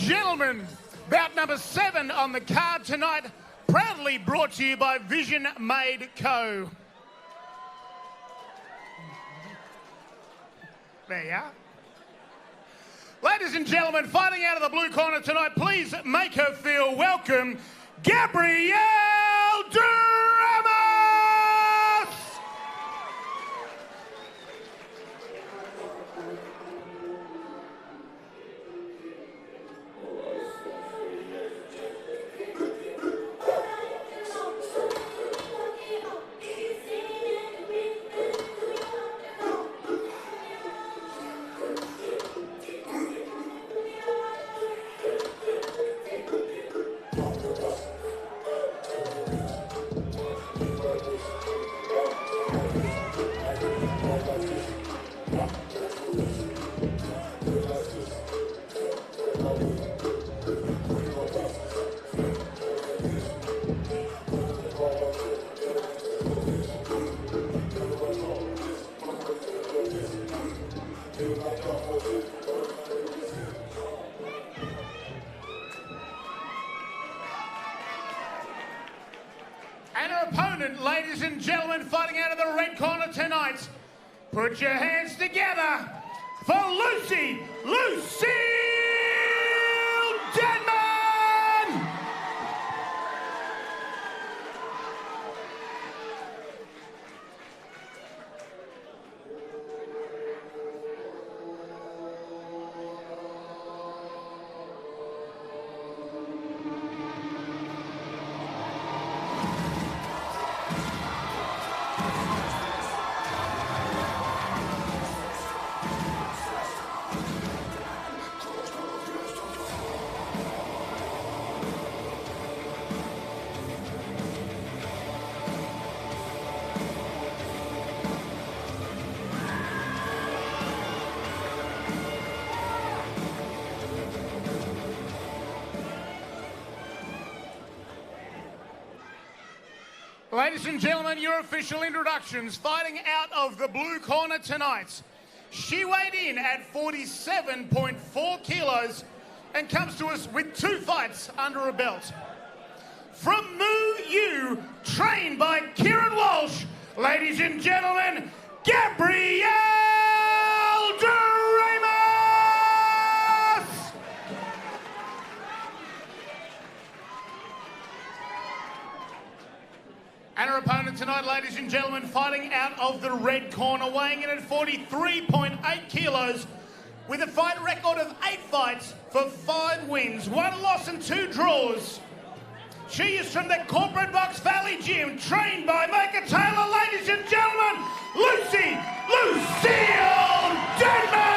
gentlemen, bout number 7 on the card tonight, proudly brought to you by Vision Made Co. There you are. Ladies and gentlemen, fighting out of the blue corner tonight, please make her feel welcome, Gabrielle Ramos! And her opponent, ladies and gentlemen, fighting out of the red corner tonight. Put your hands together for Lucille Deadman! Ladies and gentlemen, your official introductions. Fighting out of the blue corner tonight. She weighed in at 47.4 kilos and comes to us with 2 fights under her belt. From Moo U, trained by Kieran Walsh, ladies and gentlemen, Gabrielle Ramos! And her opponent tonight, ladies and gentlemen, fighting out of the red corner, weighing in at 43.8 kilos, with a fight record of 8 fights for 5 wins, 1 loss and 2 draws. She is from the Corporate Box Valley Gym, trained by Micah Taylor, ladies and gentlemen, Lucille Deadman!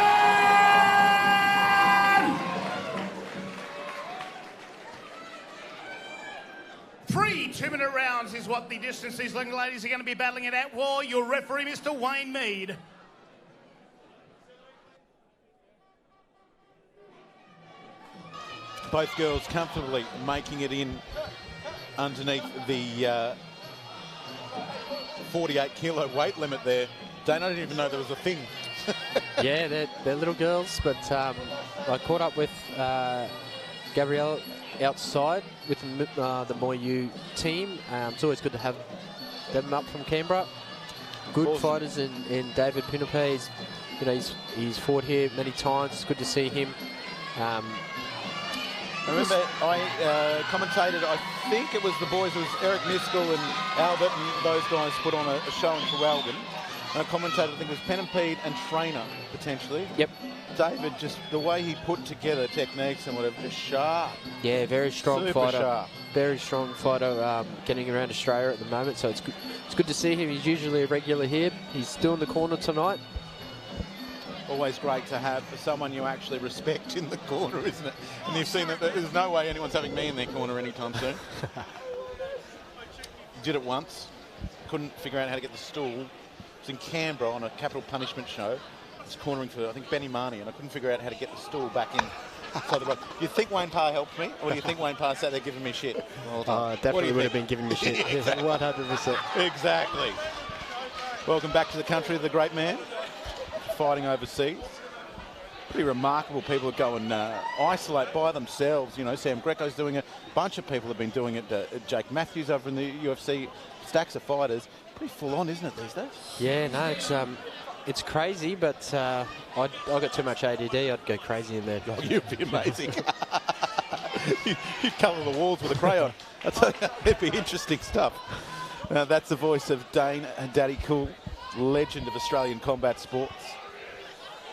3 2-minute rounds is what the distance these young ladies are going to be battling it at war. Your referee, Mr. Wayne Mead. Both girls comfortably making it in underneath the 48-kilo weight limit there. Dane, I didn't even know there was a thing. Yeah, they're little girls, but I caught up with Gabrielle outside with the Muay U team. It's always good to have them up from Canberra. Good awesome fighters in David Pinupe. He's fought here many times. It's good to see him. I remember I commentated, I think it was the boys, it was Eric Miskell and Albert and those guys put on a show in Traralgon. And I commentated, I think it was Pen and Pete and Trainer, potentially. Yep. David, just the way he put together techniques and whatever, just sharp. Yeah, very strong Super fighter. Sharp. Very strong fighter, getting around Australia at the moment, so it's good to see him. He's usually a regular here. He's still in the corner tonight. Always great to have someone you actually respect in the corner, isn't it? And you've seen that there's no way anyone's having me in their corner anytime soon. Did it once, couldn't figure out how to get the stool. It was in Canberra on a capital punishment show. I was cornering for, I think, Benny Marnie, and I couldn't figure out how to get the stool back in. So do you think Wayne Parr helped me, or do you think Wayne Parr sat there giving me shit? Well, definitely would have been giving me shit. 100%. Exactly. Welcome back to the country of the great man, fighting overseas. pretty remarkable. People are going isolate by themselves. You know, Sam Greco's doing it. A bunch of people have been doing it. Jake Matthews over in the UFC. Stacks of fighters. Pretty full on, isn't it, these days? Yeah, no, it's crazy, but I got too much ADD. I'd go crazy in there. Oh, you'd be amazing. You'd colour the walls with a crayon. I tell you, it'd be interesting stuff. Now, that's the voice of Dane and Daddy Cool, legend of Australian combat sports.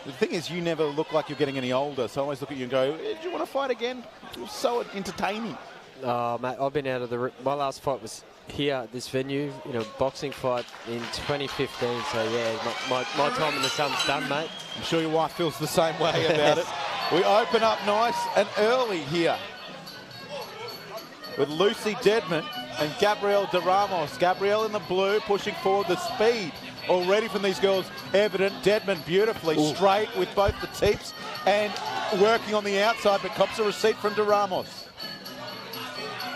The thing is, you never look like you're getting any older, so I always look at you and go, do you want to fight again? It was so entertaining. Oh, mate, I've been out of the... My last fight was here at this venue, boxing fight in 2015. So, yeah, my time in the sun's done, mate. I'm sure your wife feels the same way about it. We open up nice and early here with Lucy Deadman and Gabrielle de Ramos. Gabrielle in the blue, pushing forward. The speed already from these girls evident. Deadman beautifully straight with both the teeps and working on the outside, but cops a receipt from de Ramos.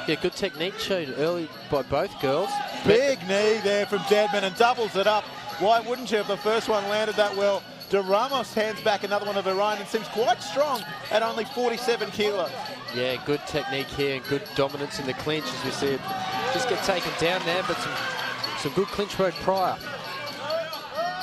Yeah, good technique showed early by both girls. Big knee there from Deadman and doubles it up. Why wouldn't you if the first one landed that well? De Ramos hands back another one of her own and seems quite strong at only 47 kilos. Yeah, good technique here and good dominance in the clinch as we see it just get taken down there, but some good clinch work prior.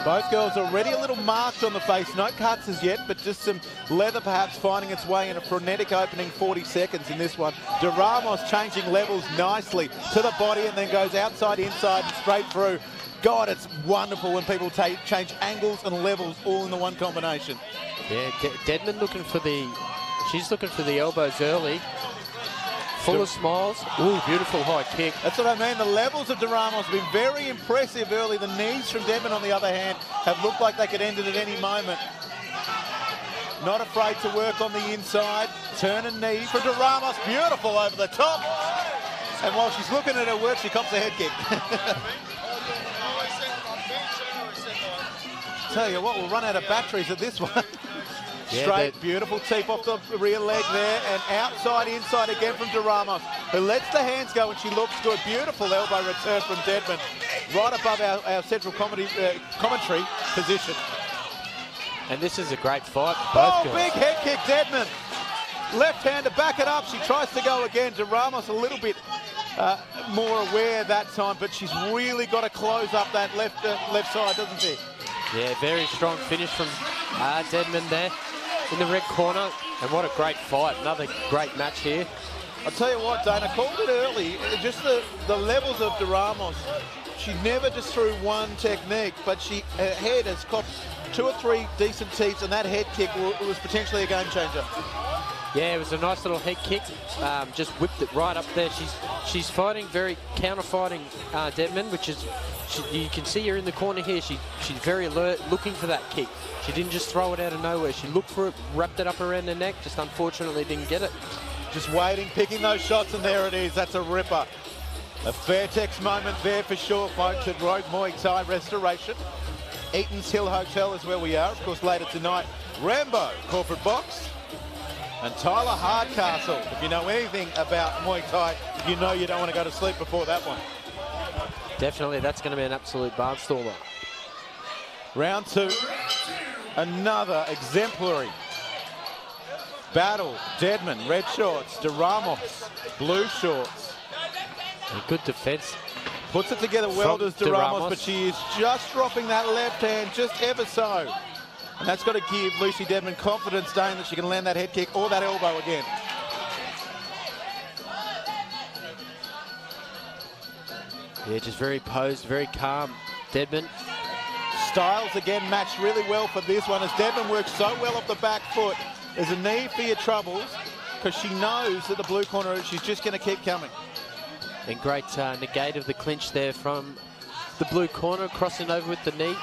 Both girls already a little marked on the face. No cuts as yet, but just some leather perhaps finding its way in a frenetic opening 40 seconds in this one. De Ramos changing levels nicely to the body and then goes outside, inside and straight through. God, it's wonderful when people change angles and levels all in the one combination. Yeah, Deadman looking for she's looking for the elbows early. Full of smiles. Ooh, beautiful high kick. That's what I mean. The levels of de Ramos have been very impressive early. The knees from Deadman, on the other hand, have looked like they could end it at any moment. Not afraid to work on the inside. Turn and knee for de Ramos. Beautiful over the top. And while she's looking at her work, she cops a head kick. Tell you what, we'll run out of batteries at this one. Yeah, straight, beautiful teep off the rear leg there, and outside, inside again from de Ramos, who lets the hands go and she looks good. Beautiful elbow return from Deadman, right above our central commentary position. And this is a great fight. Both girls. Big head kick, Deadman. Left hand to back it up. She tries to go again. De Ramos a little bit more aware that time, but she's really got to close up that left side, doesn't she? Yeah, very strong finish from Deadman there in the red corner. And what a great fight. Another great match here. I'll tell you what, Dana, called it early. Just the levels of de Ramos. She never just threw one technique, but her head has copped 2 or 3 decent teeps, and that head kick was potentially a game changer. Yeah, it was a nice little head kick. Just whipped it right up there. She's fighting very counter-fighting Deadman, which is, you can see her in the corner here. She's very alert, looking for that kick. She didn't just throw it out of nowhere. She looked for it, wrapped it up around her neck, just unfortunately didn't get it. Just waiting, picking those shots, and there it is. That's a ripper. A Fairtex moment there for sure, folks, at Rogue Muay Thai Restoration. Eaton's Hill Hotel is where we are. Of course, later tonight, Rambo Corporate Box. And Tyler Hardcastle. If you know anything about Muay Thai, you know you don't want to go to sleep before that one. Definitely, that's going to be an absolute barnstormer. Round 2, another exemplary battle. Deadman, red shorts. De Ramos, blue shorts. And good defense. Puts it together well, does de Ramos, but she is just dropping that left hand just ever so. And that's got to give Lucy Deadman confidence, Dane, that she can land that head kick or that elbow again. Yeah, just very posed, very calm. Deadman. Styles again matched really well for this one as Deadman works so well off the back foot. There's a knee for your troubles because she knows that the blue corner, she's just going to keep coming. And great negate of the clinch there from the blue corner, crossing over with the knee.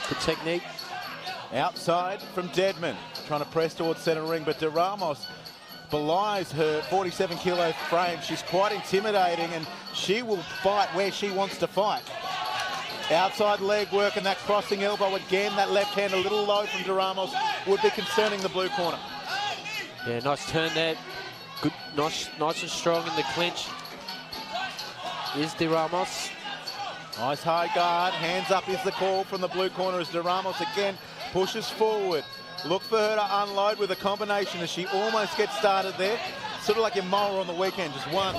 Good technique. Outside from Deadman, trying to press towards centre ring, but de Ramos belies her 47 kilo frame. She's quite intimidating and she will fight where she wants to fight. Outside leg work and that crossing elbow again, that left hand a little low from de Ramos would be concerning the blue corner. Yeah, nice turn there. Good, nice and strong in the clinch. Is de Ramos. Nice high guard, hands up is the call from the blue corner as de Ramos again pushes forward. Look for her to unload with a combination as she almost gets started there. Sort of like your mower on the weekend, just one,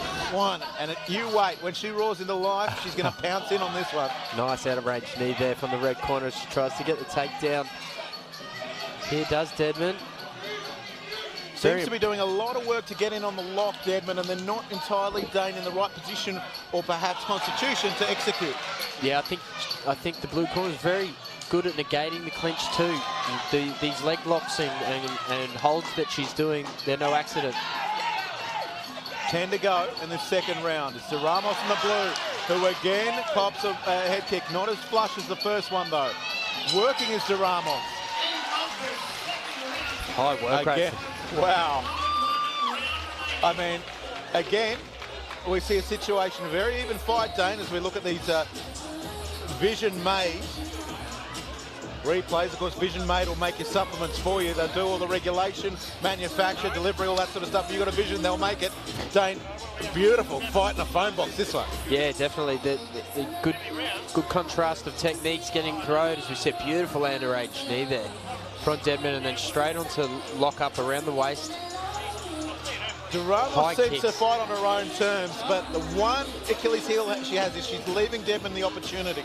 and you wait. When she roars into life, she's going to pounce in on this one. Nice out of range knee there from the red corner as she tries to get the takedown. Here does Deadman. Seems to be doing a lot of work to get in on the lock, Deadman, and they're not entirely, Dane, in the right position or perhaps constitution to execute. Yeah, I think the blue corner is very good at negating the clinch too. These leg locks and holds that she's doing, they're no accident. 10 to go in the second round. It's Ramos in the blue, who again pops a head kick. Not as flush as the first one, though. Working is Ramos. High work rate. Wow. I mean, again, we see a situation, a very even fight, Dane, as we look at these Vision-made replays. Of course, Vision-made will make your supplements for you. They'll do all the regulation, manufacture, delivery, all that sort of stuff. If you've got a Vision, they'll make it. Dane, beautiful fight in a phone box, this one. Yeah, definitely. The good contrast of techniques getting thrown. As we said, beautiful underage knee there from Deadman, and then straight onto lock up around the waist. Ramos seems to fight on her own terms, but the one Achilles heel that she has is she's leaving Deadman the opportunity.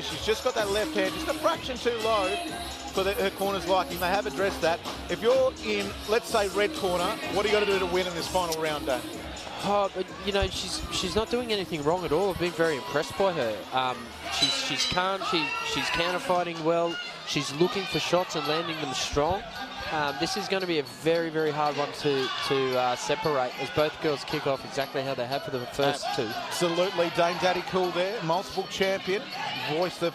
She's just got that left hand, just a fraction too low for her corner's liking. They have addressed that. If you're in, let's say, red corner, what do you got to do to win in this final round, Dan? Oh, but, you know, she's not doing anything wrong at all. I've been very impressed by her. She's calm. She's counter fighting well. She's looking for shots and landing them strong. This is going to be a very, very hard one to separate, as both girls kick off exactly how they have for the first two. Absolutely. Dane Daddy Cool there, multiple champion, voice of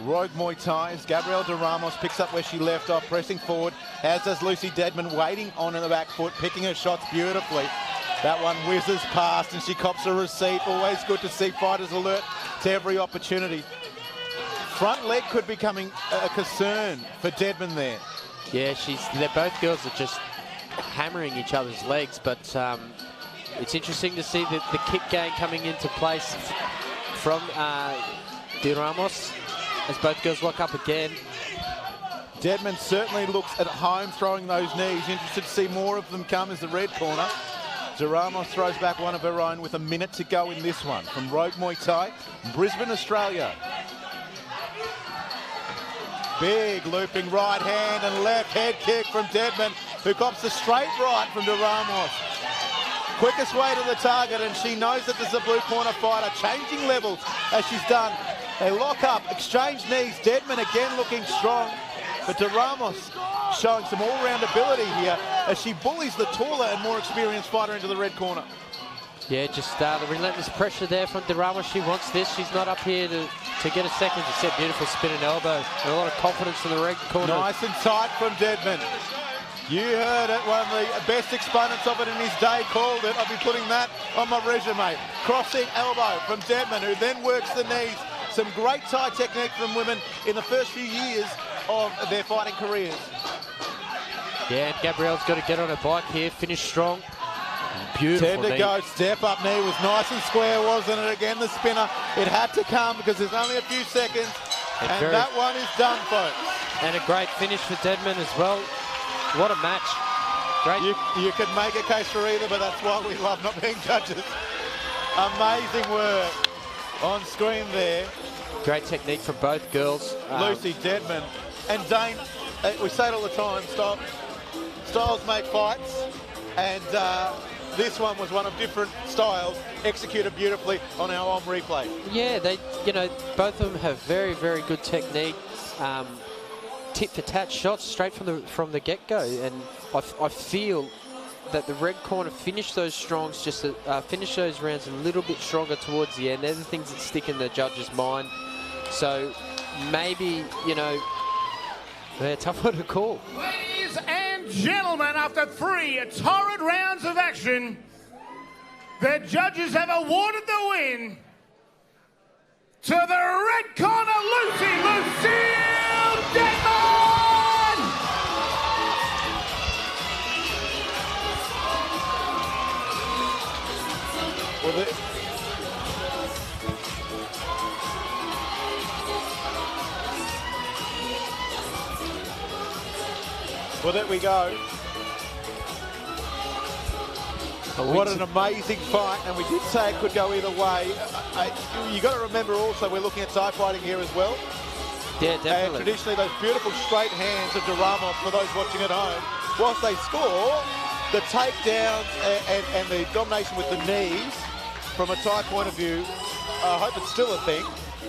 Rogue Muay Thai. Gabrielle Ramos picks up where she left off, pressing forward, as does Lucy Deadman, waiting on in the back foot, picking her shots beautifully. That one whizzes past and she cops a receipt. Always good to see fighters alert to every opportunity. Front leg could be becoming a concern for Deadman there. Yeah, both girls are just hammering each other's legs, but it's interesting to see the kick game coming into place from Ramos as both girls lock up again. Deadman certainly looks at home throwing those knees. Interested to see more of them come as the red corner. Ramos throws back one of her own with a minute to go in this one. From Rogue Muay Thai, Brisbane, Australia. Big looping right hand and left head kick from Deadman, who cops the straight right from Ramos. Quickest way to the target, and she knows that there's a blue corner fighter. Changing levels as she's done. They lock up, exchange knees. Deadman again looking strong, but Ramos showing some all-round ability here as she bullies the taller and more experienced fighter into the red corner. Yeah, just the relentless pressure there from Ramos. She wants this. She's not up here to get a second. She said beautiful spin and elbow and a lot of confidence in the red corner. Nice and tight from Deadman. You heard it. One of the best exponents of it in his day called it. I'll be putting that on my resume. Crossing elbow from Deadman, who then works the knees. Some great Thai technique from women in the first few years of their fighting careers. Yeah, and Gabrielle's got to get on her bike here, finish strong. Beautiful 10 to go, step up knee was nice and square, wasn't it? Again, the spinner. It had to come because there's only a few seconds. And that one is done, folks. And a great finish for Deadman as well. What a match. Great. You could make a case for either, but that's why we love not being judges. Amazing work on screen there. Great technique from both girls. Lucy Deadman. And Dane, we say it all the time, styles make fights. And this one was one of different styles, executed beautifully on our on replay. Yeah, both of them have very, very good technique. Tit-for-tat shots straight from the get-go, and I feel that the red corner finished those strongs, finish those rounds a little bit stronger towards the end. They're the things that stick in the judge's mind. So maybe, they're a tough one to call. Ladies and gentlemen, after 3 torrid rounds of action, the judges have awarded the win to the red corner, Lucille Deadman! Well, Well, there we go. What an amazing fight, and we did say it could go either way. You got to remember also we're looking at Thai fighting here as well. Yeah, And definitely. traditionally those beautiful straight hands of Ramos, for those watching at home, whilst they score, the takedowns and the domination with the knees, from a Thai point of view, I hope it's still a thing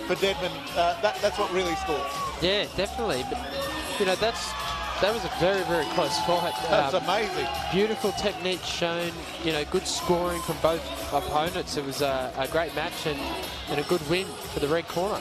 for Deadman. That's what really scores. Yeah, definitely. But, you know, that was a very, very close fight. That's amazing. Beautiful technique shown, you know, good scoring from both opponents. It was a great match and a good win for the red corner.